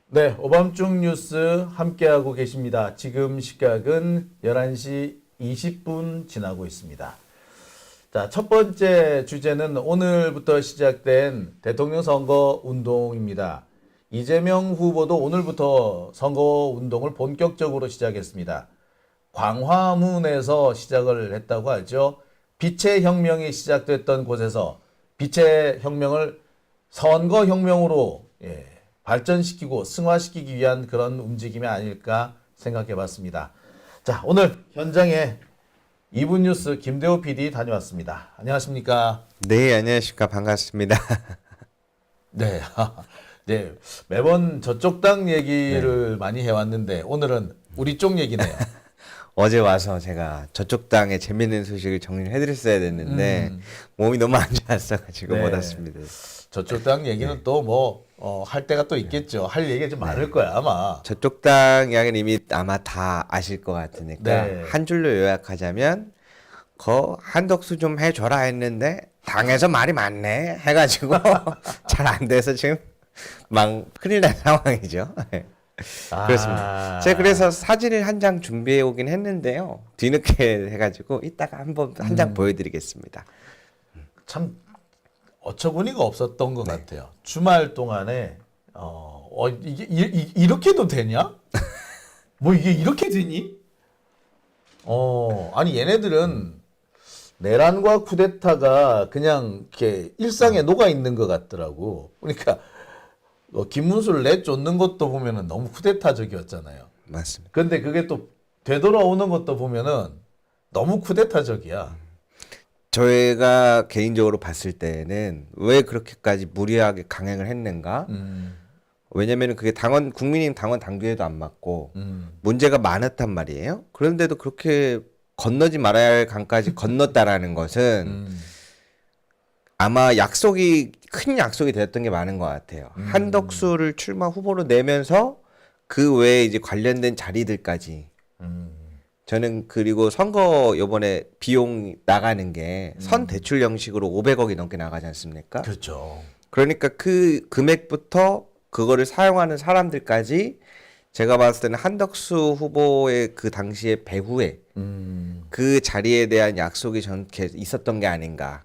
네, 오밤중 뉴스 함께하고 계십니다. 지금 시각은 11시 20분 지나고 있습니다. 자, 첫 번째 주제는 오늘부터 시작된 대통령 선거 운동입니다. 이재명 후보도 오늘부터 선거 운동을 본격적으로 시작했습니다. 광화문에서 시작을 했다고 하죠. 빛의 혁명이 시작됐던 곳에서 빛의 혁명을 선거혁명으로 발전시키고 승화시키기 위한 그런 움직임이 아닐까 생각해 봤습니다. 자, 오늘 현장에 2분 뉴스 김대호 PD 다녀왔습니다. 안녕하십니까? 네, 안녕하십니까. 반갑습니다. 네. 네. 매번 저쪽 당 얘기를 많이 해왔는데 오늘은 우리 쪽 얘기네요. 어제 와서 제가 저쪽 당의 재밌는 소식을 정리를 해드렸어야 됐는데 몸이 너무 안 좋았어가지고 네. 못 왔습니다. 저쪽 당 얘기는 또 뭐 할 때가 또 있겠죠. 할 얘기가 좀 많을 거야 아마. 저쪽 당 이야기는 이미 아마 다 아실 것 같으니까 네. 한 줄로 요약하자면 한덕수 좀 해줘라 했는데 당에서 말이 많네 해가지고 잘 안 돼서 지금 막 큰일 난 상황이죠. 그렇습니다. 제가 그래서 사진을 한 장 준비해 오긴 했는데요. 뒤늦게 해가지고 이따가 한번 한 장 보여드리겠습니다. 참 어처구니가 없었던 것 같아요. 주말 동안에 이게 이렇게도 되냐? 뭐 이게 이렇게 되니? 아니 얘네들은 내란과 쿠데타가 그냥 이렇게 일상에 녹아 있는 것 같더라고. 그러니까 김문수를 내쫓는 것도 보면은 너무 쿠데타적이었잖아요. 맞습니다. 근데 그게 또 되돌아오는 것도 보면은 너무 쿠데타적이야. 저희가 개인적으로 봤을 때는 왜 그렇게까지 무리하게 강행을 했는가? 왜냐면은 그게 국민의힘 당원 당규에도 안 맞고 문제가 많았단 말이에요. 그런데도 그렇게 건너지 말아야 할 강까지 건넜다라는 것은 아마 큰 약속이 되었던 게 많은 것 같아요. 한덕수를 출마 후보로 내면서 그 외에 이제 관련된 자리들까지. 저는 그리고 선거 요번에 비용 나가는 게 선 대출 형식으로 500억이 넘게 나가지 않습니까? 그렇죠. 그러니까 그 금액부터 그거를 사용하는 사람들까지 제가 봤을 때는 한덕수 후보의 그 당시의 배후에 그 자리에 대한 약속이 있었던 게 아닌가.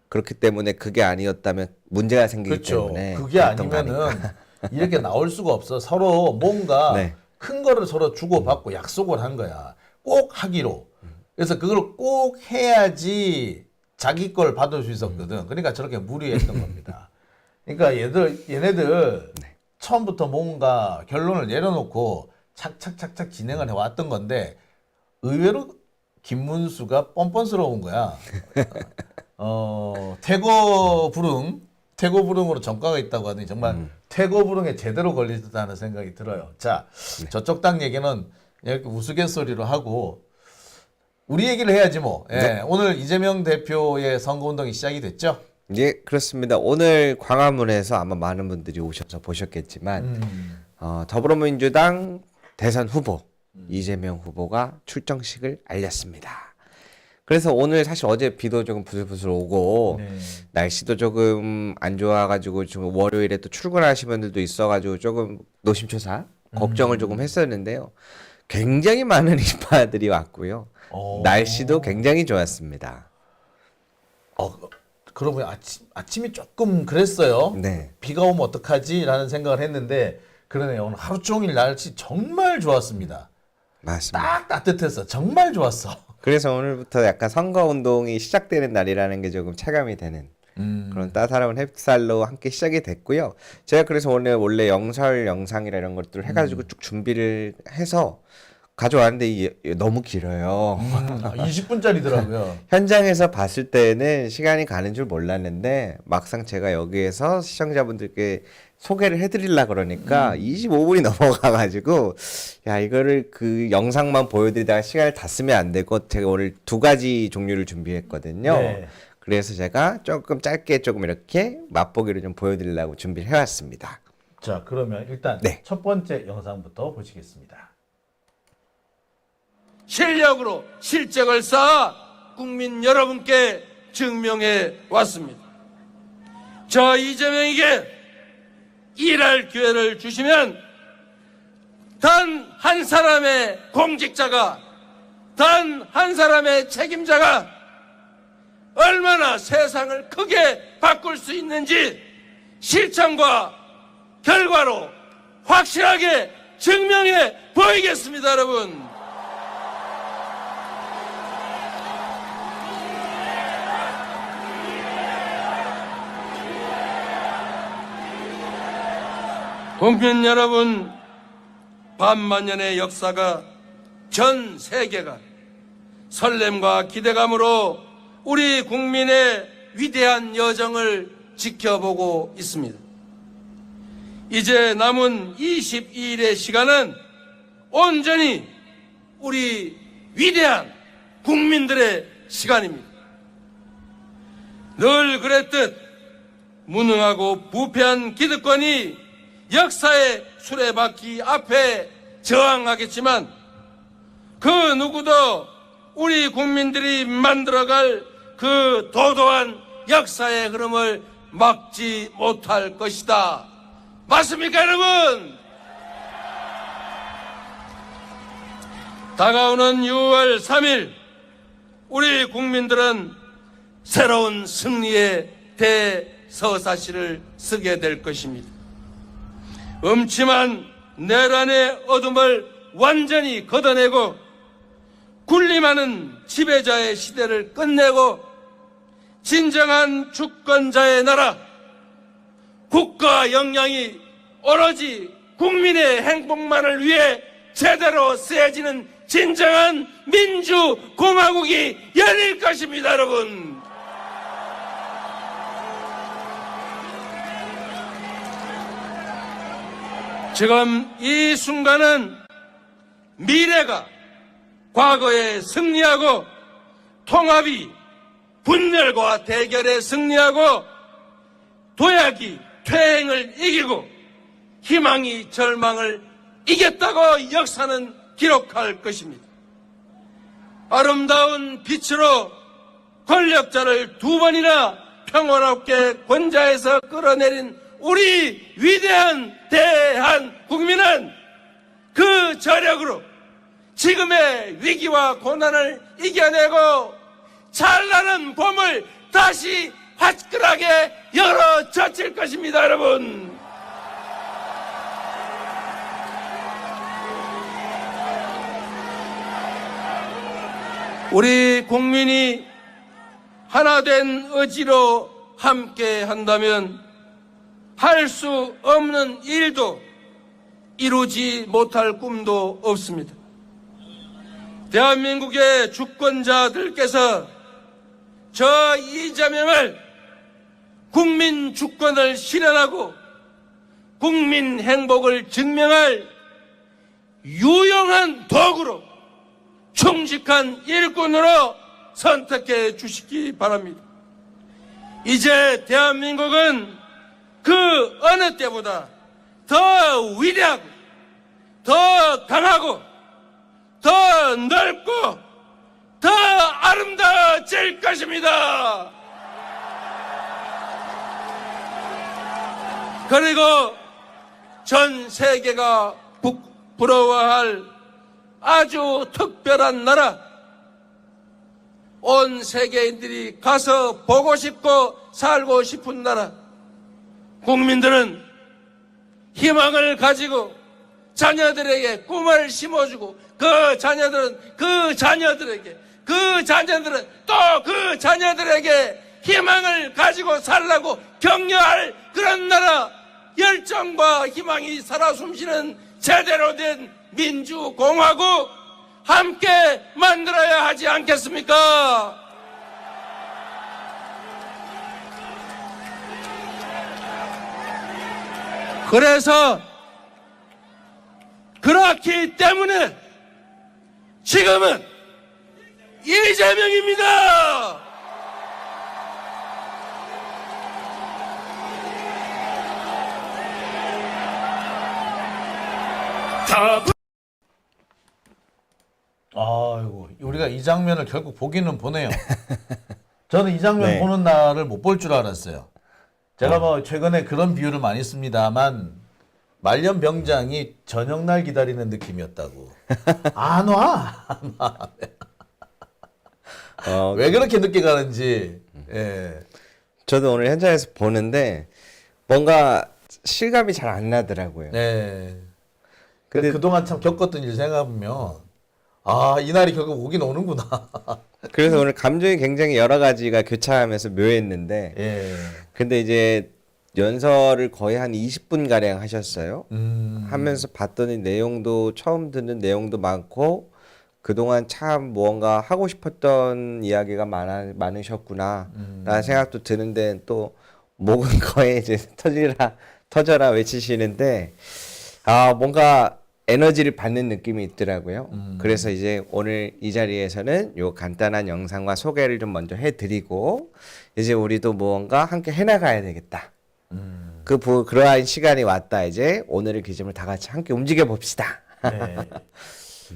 그렇기 때문에 그게 아니었다면 문제가 생기기 그렇죠. 때문에 그게 그랬던 거 아니면은 아닌가. 이렇게 나올 수가 없어. 서로 뭔가 네. 큰 거를 서로 주고받고 약속을 한 거야. 꼭 하기로. 그래서 그걸 꼭 해야지 자기 걸 받을 수 있었거든. 그러니까 저렇게 무리했던 겁니다. 그러니까 얘네들 처음부터 뭔가 결론을 내려놓고 착착착착 진행을 해왔던 건데 의외로 김문수가 뻔뻔스러운 거야. 태고부릉으로 전과가 있다고 하더니 정말 태고부릉에 제대로 걸리셨다는 생각이 들어요. 자, 저쪽 당 얘기는 이렇게 우스갯소리로 하고 우리 얘기를 해야지 뭐. 예, 오늘 이재명 대표의 선거운동이 시작이 됐죠? 예, 그렇습니다. 오늘 광화문에서 아마 많은 분들이 오셔서 보셨겠지만 더불어민주당 대선 후보 이재명 후보가 출정식을 알렸습니다. 그래서 오늘 사실 어제 비도 조금 부슬부슬 오고 네. 날씨도 조금 안 좋아가지고 좀 월요일에 또 출근하시는 분들도 있어가지고 조금 노심초사 걱정을 조금 했었는데요. 굉장히 많은 인파들이 왔고요. 날씨도 굉장히 좋았습니다. 그러고 보니 아침이 조금 그랬어요. 네. 비가 오면 어떡하지? 라는 생각을 했는데 그러네요. 오늘 하루 종일 날씨 정말 좋았습니다. 맞습니다. 딱 따뜻했어. 정말 좋았어. 그래서 오늘부터 약간 선거운동이 시작되는 날이라는 게 조금 체감이 되는 그런 따뜻한 햇살로 함께 시작이 됐고요. 제가 그래서 오늘 원래 영상이라 이런 것들을 해가지고 쭉 준비를 해서 가져왔는데 이게 너무 길어요. 20분짜리더라고요. 현장에서 봤을 때는 시간이 가는 줄 몰랐는데 막상 제가 여기에서 시청자분들께 소개를 해드리려고 그러니까 25분이 넘어가가지고 야 이거를 그 영상만 보여드리다가 시간을 다 쓰면 안 되고 제가 오늘 2가지 종류를 준비했거든요. 네. 그래서 제가 조금 짧게 조금 이렇게 맛보기를 좀 보여드리려고 준비를 해왔습니다. 자, 그러면 일단 네. 첫 번째 영상부터 보시겠습니다. 실력으로 실적을 쌓아 국민 여러분께 증명해 왔습니다. 저 이재명에게 일할 기회를 주시면 단 한 사람의 공직자가, 단 한 사람의 책임자가 얼마나 세상을 크게 바꿀 수 있는지 실천과 결과로 확실하게 증명해 보이겠습니다, 여러분. 국민 여러분, 반만년의 역사가 전 세계가 설렘과 기대감으로 우리 국민의 위대한 여정을 지켜보고 있습니다. 이제 남은 22일의 시간은 온전히 우리 위대한 국민들의 시간입니다. 늘 그랬듯 무능하고 부패한 기득권이 역사의 수레바퀴 앞에 저항하겠지만 그 누구도 우리 국민들이 만들어갈 그 도도한 역사의 흐름을 막지 못할 것이다. 맞습니까, 여러분? 다가오는 6월 3일 우리 국민들은 새로운 승리의 대서사시를 쓰게 될 것입니다. 음침한 내란의 어둠을 완전히 걷어내고 군림하는 지배자의 시대를 끝내고 진정한 주권자의 나라, 국가 역량이 오로지 국민의 행복만을 위해 제대로 쓰여지는 진정한 민주공화국이 열릴 것입니다, 여러분. 지금 이 순간은 미래가 과거에 승리하고 통합이 분열과 대결에 승리하고 도약이 퇴행을 이기고 희망이 절망을 이겼다고 역사는 기록할 것입니다. 아름다운 빛으로 권력자를 두 번이나 평화롭게 권좌에서 끌어내린 우리 위대한 대한국민은 그 저력으로 지금의 위기와 고난을 이겨내고 찬란한 봄을 다시 화끈하게 열어젖힐 것입니다, 여러분. 우리 국민이 하나된 의지로 함께 한다면 할 수 없는 일도 이루지 못할 꿈도 없습니다. 대한민국의 주권자들께서 저 이재명을 국민 주권을 실현하고 국민 행복을 증명할 유용한 도구로 충직한 일꾼으로 선택해 주시기 바랍니다. 이제 대한민국은 그 어느 때보다 더 위대하고 더 강하고 더 넓고 더 아름다워질 것입니다. 그리고 전 세계가 부러워할 아주 특별한 나라, 온 세계인들이 가서 보고 싶고 살고 싶은 나라, 국민들은 희망을 가지고 자녀들에게 꿈을 심어주고 그 자녀들은 또 그 자녀들에게 희망을 가지고 살라고 격려할 그런 나라, 열정과 희망이 살아 숨쉬는 제대로 된 민주공화국 함께 만들어야 하지 않겠습니까? 그래서 그렇기 때문에 지금은 이재명입니다. 아이고, 우리가 이 장면을 결국 보기는 보네요. 저는 이 장면 네. 보는 날을 못 볼 줄 알았어요. 제가 뭐 최근에 그런 비유를 많이 씁니다만 말년병장이 저녁날 기다리는 느낌이었다고. 안 와. 안 와. 왜 그렇게 늦게 가는지. 예. 저도 오늘 현장에서 보는데 뭔가 실감이 잘 안 나더라고요. 네. 근데- 그동안 참 겪었던 일 생각하면 아, 이날이 결국 오긴 오는구나. 그래서 오늘 감정이 굉장히 여러 가지가 교차하면서 묘했는데 예. 근데 이제 연설을 거의 한 20분 가량 하셨어요. 하면서 봤더니 내용도 처음 듣는 내용도 많고 그동안 참 무언가 하고 싶었던 이야기가 많으셨구나 라는 생각도 드는데 또 목은 거의 이제 터져라 외치시는데 아 뭔가 에너지를 받는 느낌이 있더라고요. 그래서 이제 오늘 이 자리에서는 요 간단한 영상과 소개를 좀 먼저 해드리고 이제 우리도 무언가 함께 해나가야 되겠다. 그러한 시간이 왔다. 이제 오늘의 기점을 다 같이 함께 움직여 봅시다. 네.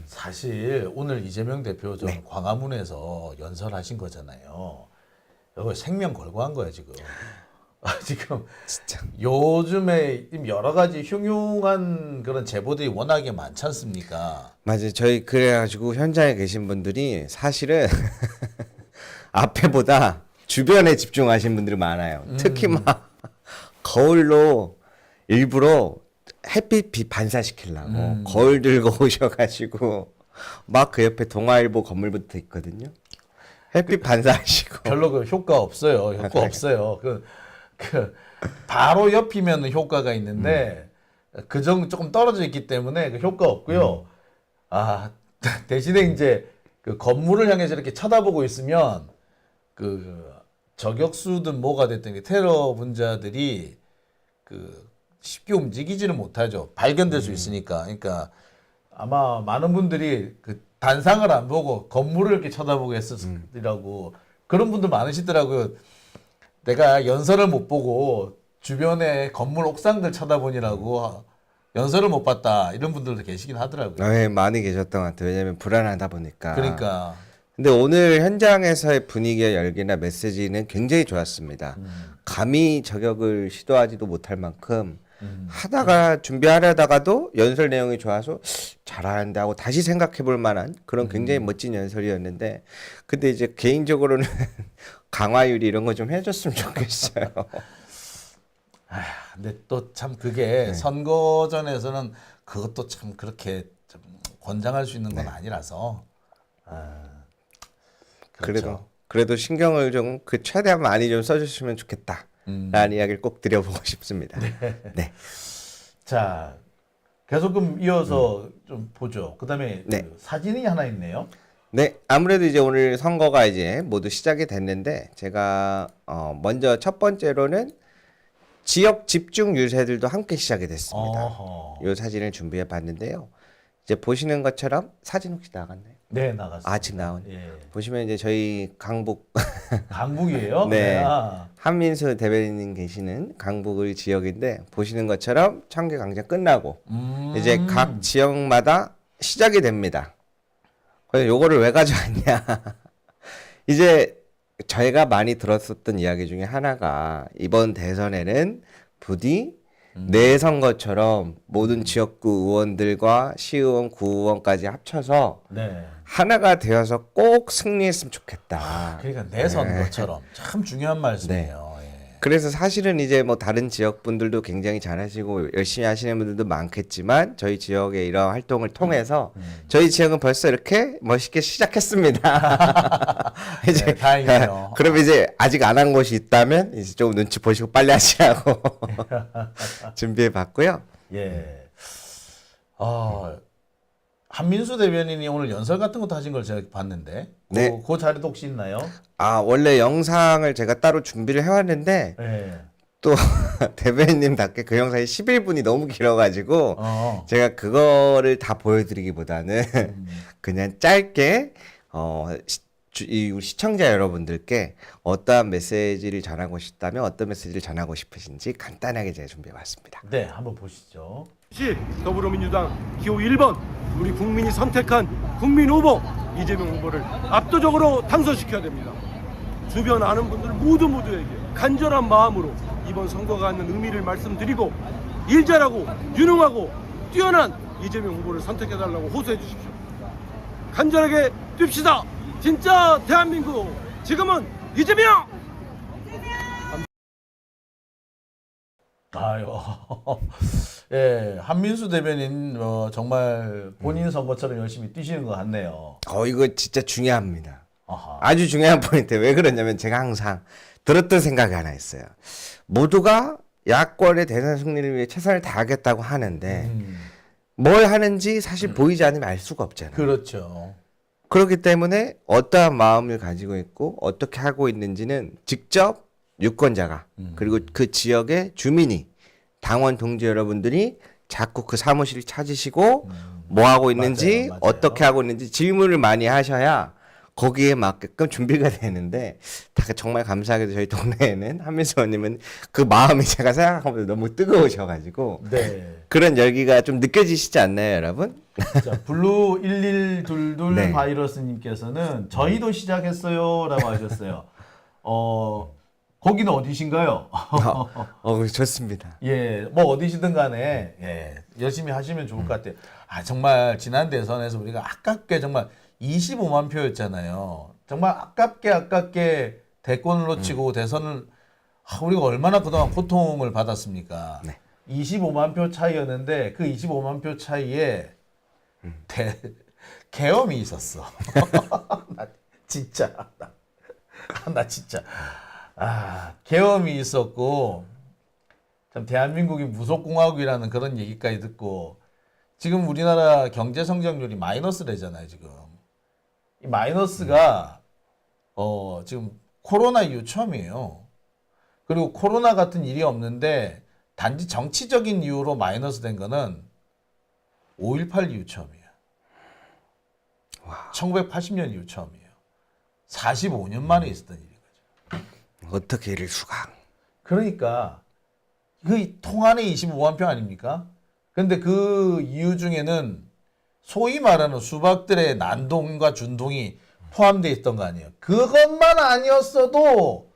사실 오늘 이재명 대표 좀 네. 광화문에서 연설하신 거잖아요. 이거 생명 걸고 한 거야 지금. 지금 진짜. 요즘에 여러 가지 흉흉한 그런 제보들이 워낙에 많지 않습니까? 맞아요. 저희 그래가지고 현장에 계신 분들이 사실은 앞에보다 주변에 집중하신 분들이 많아요. 특히 막 거울로 일부러 햇빛 반사시키려고 거울 들고 오셔가지고 막 그 옆에 동아일보 건물부터 있거든요. 햇빛 반사하시고. 별로 그 효과 없어요. 효과 없어요. 그 바로 옆이면 효과가 있는데 그정 조금 떨어져 있기 때문에 그 효과 없고요. 아 대신에 이제 그 건물을 향해서 이렇게 쳐다보고 있으면 그 저격수든 뭐가 됐든 테러 분자들이 그 쉽게 움직이지는 못하죠. 발견될 수 있으니까. 그러니까 아마 많은 분들이 그 단상을 안 보고 건물을 이렇게 쳐다보고 했었으리라고 그런 분들 많으시더라고요. 내가 연설을 못 보고 주변에 건물 옥상들 쳐다보니라고 연설을 못 봤다 이런 분들도 계시긴 하더라고요. 네, 많이 계셨던 것 같아요. 왜냐면 불안하다 보니까. 그러니까 근데 오늘 현장에서의 분위기와 열기나 메시지는 굉장히 좋았습니다. 감히 저격을 시도하지도 못할 만큼 하다가 준비하려다가도 연설 내용이 좋아서 잘하는데 하고 다시 생각해 볼 만한 그런 굉장히 멋진 연설이었는데 근데 이제 개인적으로는 강화유리 이런 거 좀 해줬으면 좋겠어요. 근데 또 참 그게 선거전에서는 그것도 참 그렇게 좀 권장할 수 있는 건 아니라서 그렇죠. 그래도 신경을 좀 그 최대한 많이 좀 써주시면 좋겠다. 라는 이야기를 꼭 드려보고 싶습니다. 네. 자 계속 그럼 이어서 좀 보죠. 그다음에 네. 그 사진이 하나 있네요. 네, 아무래도 이제 오늘 선거가 이제 모두 시작이 됐는데 제가 먼저 첫 번째로는 지역 집중 유세들도 함께 시작이 됐습니다. 어허. 이 사진을 준비해 봤는데요. 이제 보시는 것처럼 사진 혹시 나갔나요? 네 나갔습니다. 아, 지금 나오네. 예. 보시면 이제 저희 강북 강북이에요? 네. 아. 한민수 대변인님 계시는 강북의 지역인데 보시는 것처럼 청계 강전 끝나고 이제 각 지역마다 시작이 됩니다. 그래서 요거를 왜 가져왔냐? 이제 저희가 많이 들었었던 이야기 중에 하나가 이번 대선에는 부디 내 선거처럼 모든 지역구 의원들과 시의원, 구의원까지 합쳐서 네. 하나가 되어서 꼭 승리했으면 좋겠다. 그러니까 내 선거처럼 참 중요한 말씀이에요. 예. 그래서 사실은 이제 뭐 다른 지역 분들도 굉장히 잘하시고 열심히 하시는 분들도 많겠지만 저희 지역의 이런 활동을 통해서 저희 지역은 벌써 이렇게 멋있게 시작했습니다. 이제 네, 다행이네요. 그럼 이제 아직 안 한 곳이 있다면 이제 좀 눈치 보시고 빨리 하시라고 준비해 봤고요. 예. 한민수 대변인이 오늘 연설 같은 것도 하신 걸 제가 봤는데 네. 그 자리도 혹시 있나요? 아 원래 영상을 제가 따로 준비를 해왔는데 예. 또 대변인님답게 그 영상이 11분이 너무 길어가지고 제가 그거를 다 보여드리기보다는 그냥 짧게 이 우리 시청자 여러분들께 어떠한 메시지를 전하고 싶다면 어떤 메시지를 전하고 싶으신지 간단하게 제가 준비해봤습니다. 네, 한번 보시죠. 더불어민주당 기호 1번 우리 국민이 선택한 국민 후보 이재명 후보를 압도적으로 당선시켜야 됩니다. 주변 아는 분들 모두에게 간절한 마음으로 이번 선거가 갖는 의미를 말씀드리고 일 잘하고 유능하고 뛰어난 이재명 후보를 선택해달라고 호소해 주십시오. 간절하게 뜁시다. 진짜 대한민국 지금은 이재명! 아유, 예, 한민수 대변인 정말 본인 선거처럼 열심히 뛰시는 것 같네요. 이거 진짜 중요합니다. 아하. 아주 중요한 포인트. 왜 그러냐면 제가 항상 들었던 생각이 하나 있어요. 모두가 야권의 대선 승리를 위해 최선을 다하겠다고 하는데 뭘 하는지 사실 보이지 않으면 알 수가 없잖아요. 그렇죠. 그렇기 때문에 어떠한 마음을 가지고 있고 어떻게 하고 있는지는 직접 유권자가 그리고 그 지역의 주민이 당원 동지 여러분들이 자꾸 그 사무실을 찾으시고 뭐 하고 있는지 맞아요. 어떻게 하고 있는지 질문을 많이 하셔야 거기에 맞게끔 준비가 되는데 정말 감사하게도 저희 동네에는 한민수 의원님은 그 마음이 제가 생각하면 너무 뜨거우셔가지고 네. 그런 열기가 좀 느껴지시지 않나요, 여러분? 자, 블루 1122 네. 바이러스님께서는 저희도 시작했어요라고 하셨어요. 거기는 어디신가요? 좋습니다. 예, 뭐 어디시든 간에 예, 열심히 하시면 좋을 것 같아요. 아, 정말 지난 대선에서 우리가 아깝게 정말 25만 표였잖아요. 정말 아깝게 대권을 놓치고 대선을 우리가 얼마나 그동안 고통을 받았습니까? 네. 25만 표 차이였는데 그 25만 표 차이에 계엄이 있었어. 나 진짜 나 진짜 계엄이 있었고 참 대한민국이 무속공화국이라는 그런 얘기까지 듣고 지금 우리나라 경제 성장률이 마이너스래잖아요. 지금 이 마이너스가 지금 코로나 이후 처음이에요. 그리고 코로나 같은 일이 없는데 단지 정치적인 이유로 마이너스 된 거는 5.18 이후 처음이에요. 1980년 이후 처음이에요. 45년 만에 있었던 일인 거죠. 어떻게 이럴 수가? 그러니까 그 통안에 25만 표 아닙니까? 근데 그 이유 중에는 소위 말하는 수박들의 난동과 준동이 포함되어 있던 거 아니에요. 그것만 아니었어도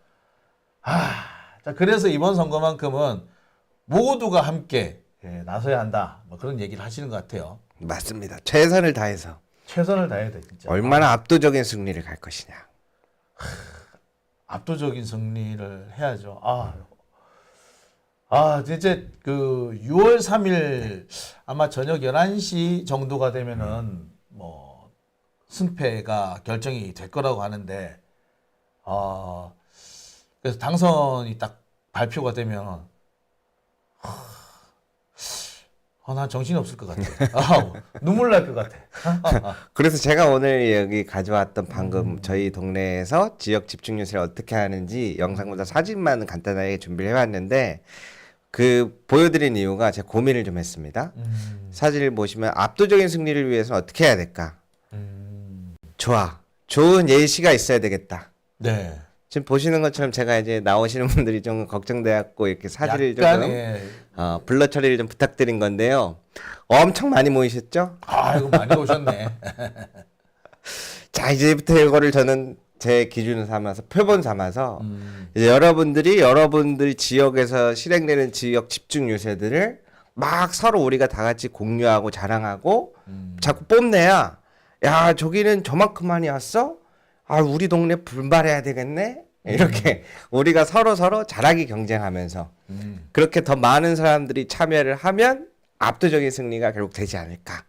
자, 그래서 이번 선거만큼은 모두가 함께 나서야 한다. 뭐 그런 얘기를 하시는 것 같아요. 맞습니다. 최선을 다해서 최선을 다해야 돼 진짜. 얼마나 압도적인 승리를 갈 것이냐. 압도적인 승리를 해야죠. 진짜 그 6월 3일 아마 저녁 11시 정도가 되면은 뭐 승패가 결정이 될 거라고 하는데 그래서 당선이 딱 발표가 되면 난 정신이 없을 것 같아. 눈물 날 것 같아. 그래서 제가 오늘 여기 가져왔던 방금 저희 동네에서 지역 집중 유세를 어떻게 하는지 영상보다 사진만 간단하게 준비를 해왔는데 그 보여드린 이유가 제가 고민을 좀 했습니다. 사진을 보시면 압도적인 승리를 위해서는 어떻게 해야 될까? 좋은 예시가 있어야 되겠다. 네. 지금 보시는 것처럼 제가 이제 나오시는 분들이 좀 걱정돼갖고 이렇게 사진을 조금 블러 처리를 좀 부탁드린 건데요. 엄청 많이 모이셨죠? 이거 많이 오셨네. 자, 이제부터 이거를 저는 제 기준을 삼아서 표본 삼아서 이제 여러분들이 지역에서 실행되는 지역 집중 유세들을 막 서로 우리가 다 같이 공유하고 자랑하고 자꾸 뽐내야 야, 저기는 저만큼 많이 왔어? 우리 동네 분발해야 되겠네? 이렇게 우리가 서로 잘하기 경쟁하면서 그렇게 더 많은 사람들이 참여를 하면 압도적인 승리가 결국 되지 않을까.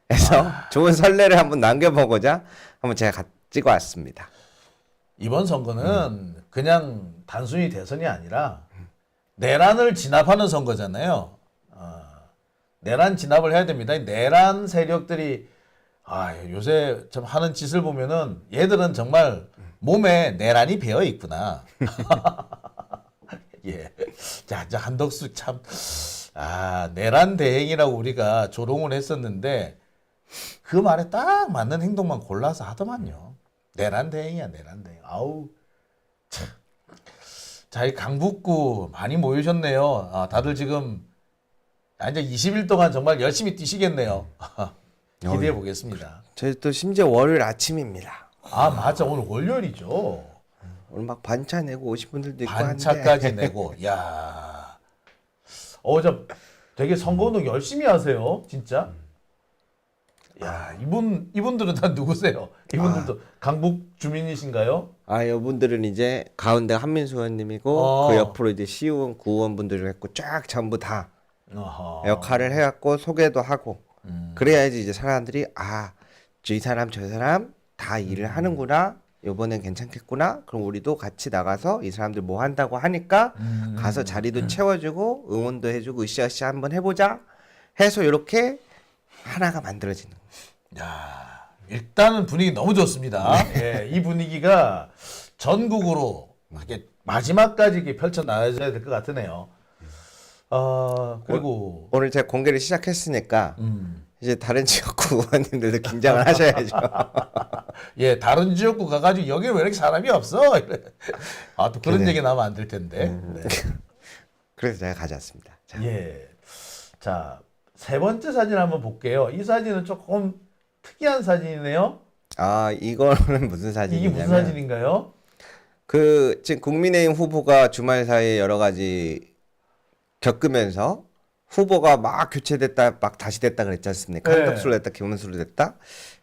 그래서 좋은 선례를 한번 남겨보고자 한번 제가 찍어 왔습니다. 이번 선거는 그냥 단순히 대선이 아니라 내란을 진압하는 선거잖아요. 내란 진압을 해야 됩니다. 내란 세력들이 요새 좀 하는 짓을 보면은 얘들은 정말 몸에 내란이 배어 있구나. 예. 자, 한덕수 참 내란 대행이라고 우리가 조롱을 했었는데 그 말에 딱 맞는 행동만 골라서 하더만요. 내란 대행이야, 내란 대행. 참. 자, 이 강북구 많이 모이셨네요. 다들 지금 이제 20일 동안 정말 열심히 뛰시겠네요. 기대해 보겠습니다. 저희 또 심지어 월요일 아침입니다. 맞아. 오늘 월요일이죠. 오늘 막 반차 내고 오신 분들도 있고 반차까지 한데. 내고. 야. 저 되게 선거운동 열심히 하세요. 진짜. 야, 이분들은 다 누구세요? 이분들도 강북 주민이신가요? 아, 이분들은 이제 가운데 한민수 의원님이고 그 옆으로 이제 시의원, 구의원분들을 했고 쫙 전부 다 어허. 역할을 해갖고 소개도 하고 그래야지 이제 사람들이 이 사람 저 사람 다 일을 하는구나. 요번엔 괜찮겠구나. 그럼 우리도 같이 나가서 이 사람들 뭐 한다고 하니까 가서 자리도 채워주고 응원도 해주고 으쌰으쌰 한번 해보자 해서 이렇게 하나가 만들어지는 거예요. 야, 일단은 분위기 너무 좋습니다. 예, 이 분위기가 전국으로 이렇게 마지막까지 이렇게 펼쳐 나가야 될 것 같으네요. 그리고 오늘 제가 공개를 시작했으니까 이제 다른 지역구 의원님들도 긴장을 하셔야죠. 예, 다른 지역구 가가지고 여기 왜 이렇게 사람이 없어? 이래. 또 그런 그래. 얘기 나면 안 될 텐데. 네. 그래서 제가 가져왔습니다. 자, 예. 자, 세 번째 사진 한번 볼게요. 이 사진은 조금 특이한 사진이네요. 이거는 무슨 이게 사진이냐면 무슨 사진인가요? 지금 국민의힘 후보가 주말 사이에 여러 가지 겪으면서 후보가 막 교체됐다 막 다시 됐다 그랬지 않습니까? 네. 한덕수로 됐다 김문수로 됐다.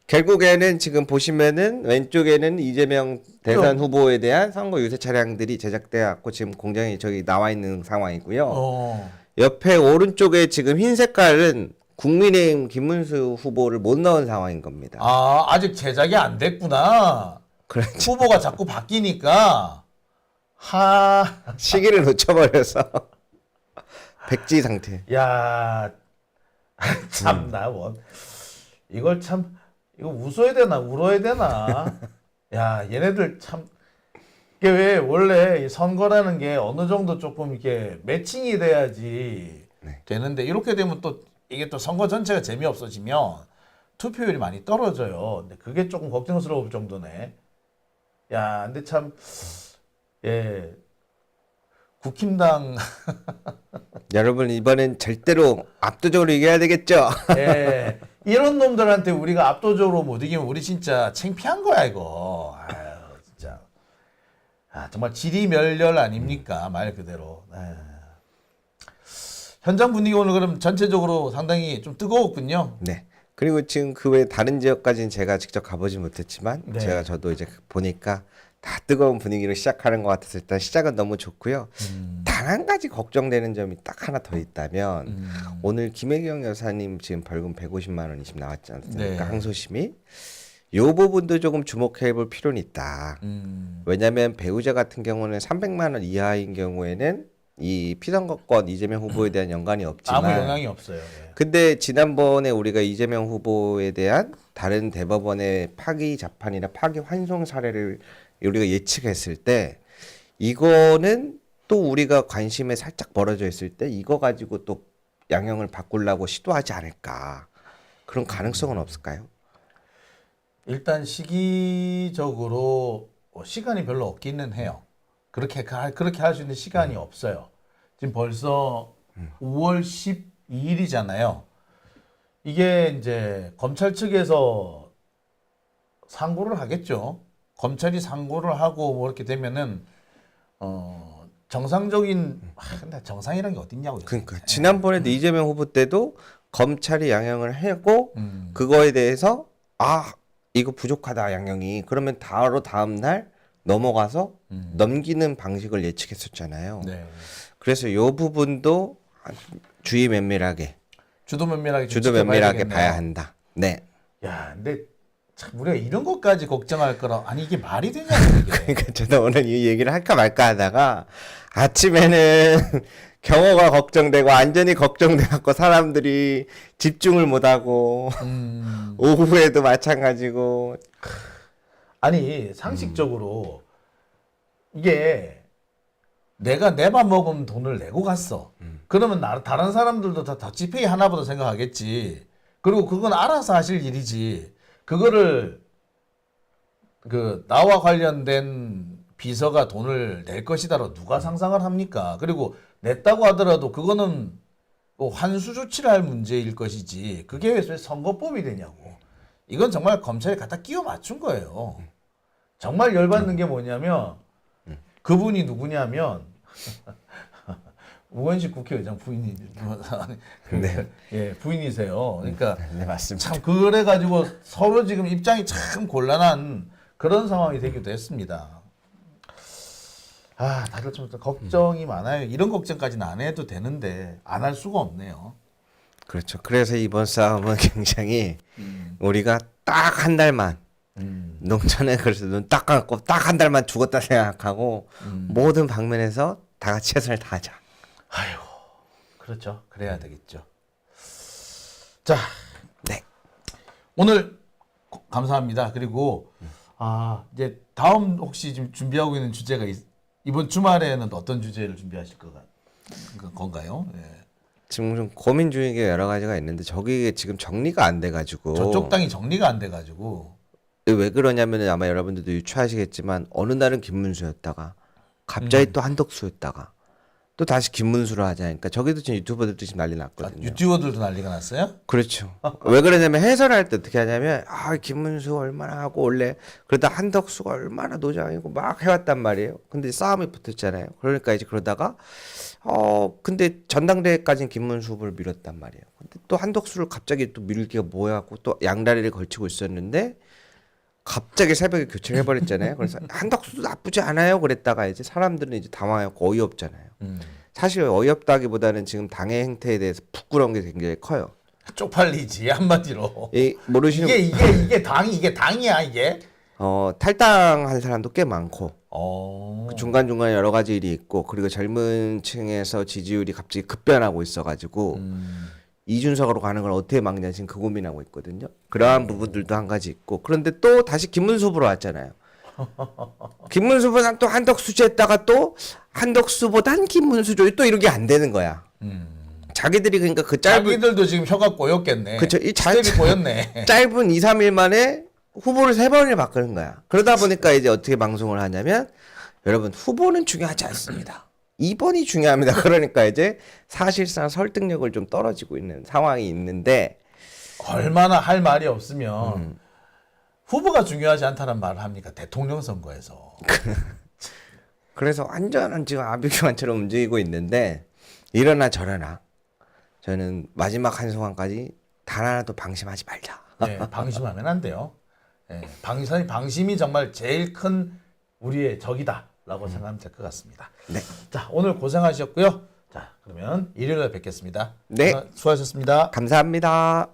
결국에는 지금 보시면은 왼쪽에는 이재명 대선 후보에 대한 선거 유세 차량들이 제작돼 갖고 지금 공장에 저기 나와 있는 상황이고요. 옆에 오른쪽에 지금 흰 색깔은 국민의힘 김문수 후보를 못 넣은 상황인 겁니다. 아직 제작이 안 됐구나. 그렇죠. 후보가 자꾸 바뀌니까. 시기를 놓쳐버려서 백지 상태. 야, 참나 뭐. 이걸 참 이거 웃어야 되나 울어야 되나. 야, 얘네들 참. 이게 왜 원래 이 선거라는 게 어느 정도 조금 이렇게 매칭이 돼야지 되는데 이렇게 되면 또 이게 또 선거 전체가 재미없어지면 투표율이 많이 떨어져요. 근데 그게 조금 걱정스러울 정도네. 야, 근데 참 예. 국힘당 여러분 이번엔 절대로 압도적으로 이겨야 되겠죠? 예. 이런 놈들한테 우리가 압도적으로 못 이기면 우리 진짜 창피한 거야 이거. 아유, 진짜. 정말 지리멸렬 아닙니까? 말 그대로. 현장 분위기 오늘 그럼 전체적으로 상당히 좀 뜨거웠군요. 네. 그리고 지금 그 외 다른 지역까지는 제가 직접 가보지 못했지만 네. 저도 이제 보니까 다 뜨거운 분위기로 시작하는 것 같아서 일단 시작은 너무 좋고요. 단 한 가지 걱정되는 점이 딱 하나 더 있다면 오늘 김혜경 여사님 지금 벌금 150만 원이 지금 나왔지 않습니까? 네. 항소심이 이 부분도 조금 주목해 볼 필요는 있다. 왜냐하면 배우자 같은 경우는 300만 원 이하인 경우에는 이 피선거권 이재명 후보에 대한 연관이 없지만 아무 영향이 없어요. 예. 근데 지난번에 우리가 이재명 후보에 대한 다른 대법원의 파기 재판이나 파기 환송 사례를 우리가 예측했을 때 이거는 또 우리가 관심에 살짝 멀어져 있을 때 이거 가지고 또 양형을 바꾸려고 시도하지 않을까 그런 가능성은 없을까요? 일단 시기적으로 시간이 별로 없기는 해요. 그렇게 할 수 있는 시간이 없어요. 지금 벌써 5월 12일이잖아요. 이게 이제 검찰 측에서 상고를 하겠죠. 검찰이 상고를 하고 뭐 이렇게 되면은 정상적인 근데 정상이란 게 어딨냐고요. 그러니까 지난번에도 이재명 후보 때도 검찰이 양형을 하고 음. 그거에 대해서 이거 부족하다 양형이 그러면 바로 다음 날 넘어가서 넘기는 방식을 예측했었잖아요. 네. 그래서 요 부분도 주의 면밀하게 주도 면밀하게 좀 주도 지켜봐야 면밀하게 되겠네요. 봐야 한다. 네. 야, 근데 참 우리가 이런 것까지 걱정할 거라 이게 말이 되냐고 이게. 그러니까 저도 오늘 이 얘기를 할까 말까 하다가 아침에는 경호가 걱정되고 안전이 걱정돼갖고 사람들이 집중을 못하고 오후에도 마찬가지고 아니 상식적으로 이게 내가 내 밥 먹으면 돈을 내고 갔어. 그러면 다른 사람들도 다 더치페이 하나보다 생각하겠지. 그리고 그건 알아서 하실 일이지. 그거를 나와 관련된 비서가 돈을 낼 것이다라고 누가 상상을 합니까? 그리고 냈다고 하더라도 그거는 환수 조치를 할 문제일 것이지. 그게 왜 선거법이 되냐고. 이건 정말 검찰이 갖다 끼워 맞춘 거예요. 정말 열받는 게 뭐냐면 그분이 누구냐면 우원식 국회의장 부인이 네. 예, 부인이세요. 그러니까 네, 맞습니다. 참 그래가지고 서로 지금 입장이 참 곤란한 그런 상황이 되기도 했습니다. 아, 다들 좀 걱정이 많아요. 이런 걱정까지는 안 해도 되는데 안 할 수가 없네요. 그렇죠. 그래서 이번 싸움은 굉장히 우리가 딱 한 달만 농촌에 그래서 눈 딱 감고 딱 한 달만 죽었다 생각하고 모든 방면에서 다 같이 최선을 다하자. 아유, 그렇죠. 그래야 되겠죠. 자, 네. 오늘 감사합니다. 그리고 이제 다음 혹시 지금 준비하고 있는 주제가 이번 주말에는 어떤 주제를 준비하실 건가요? 예. 지금 좀 고민 중인 게 여러 가지가 있는데 저게 지금 정리가 안 돼가지고 저쪽 땅이 정리가 안 돼가지고 왜 그러냐면은 아마 여러분들도 유추하시겠지만 어느 날은 김문수였다가 갑자기 또 한덕수였다가 또 다시 김문수로 하자. 그러니까 저기도 지금 유튜버들도 지금 난리 났거든요. 유튜버들도 난리가 났어요? 그렇죠. 왜 그러냐면 해설할 때 어떻게 하냐면 김문수 얼마나 하고 원래 그러다 한덕수가 얼마나 노장이고 막 해왔단 말이에요. 근데 싸움이 붙었잖아요. 그러니까 이제 그러다가 근데 전당대회까지는 김문수 후보를 밀었단 말이에요. 근데 또 한덕수를 갑자기 또 밀기가 뭐야 하고 또 양다리를 걸치고 있었는데 갑자기 새벽에 교체를 해버렸잖아요. 그래서 한덕수도 나쁘지 않아요. 그랬다가 이제 사람들은 이제 당황하고 어이없잖아요. 사실 어이없다기보다는 지금 당의 행태에 대해서 부끄러운 게 굉장히 커요. 쪽팔리지 한마디로. 모르시는 이게 당이야 이게. 탈당한 사람도 꽤 많고 어. 그 중간중간에 여러 가지 일이 있고 그리고 젊은 층에서 지지율이 갑자기 급변하고 있어가지고 이준석으로 가는 걸 어떻게 막냐 지금 그 고민하고 있거든요. 그러한 부분들도 한 가지 있고 그런데 또 다시 김문수 후보로 왔잖아요. 김문수 후보는 또 한덕수제 했다가 또 한덕수보단 김문수죠. 또 이렇게 안 되는 거야. 자기들이 그러니까 그 짧은 자기들도 지금 혀가 꼬였겠네. 그쵸. 이 스텝이 꼬였네. 짧은 2, 3일 만에 후보를 3번을 바꾸는 거야. 그러다 보니까 이제 어떻게 방송을 하냐면 여러분 후보는 중요하지 않습니다. 2번이 중요합니다. 그러니까 이제 사실상 설득력을 좀 떨어지고 있는 상황이 있는데 얼마나 할 말이 없으면 후보가 중요하지 않다는 말을 합니까? 대통령 선거에서. 그래서 완전한 지금 아비규환처럼 움직이고 있는데 이러나 저러나 저는 마지막 한순간까지 단 하나도 방심하지 말자. 네, 방심하면 안 돼요. 네, 방심이 정말 제일 큰 우리의 적이다라고 생각하면 될 것 같습니다. 네. 자, 오늘 고생하셨고요. 자, 그러면 일요일에 뵙겠습니다. 네. 수고하셨습니다. 감사합니다.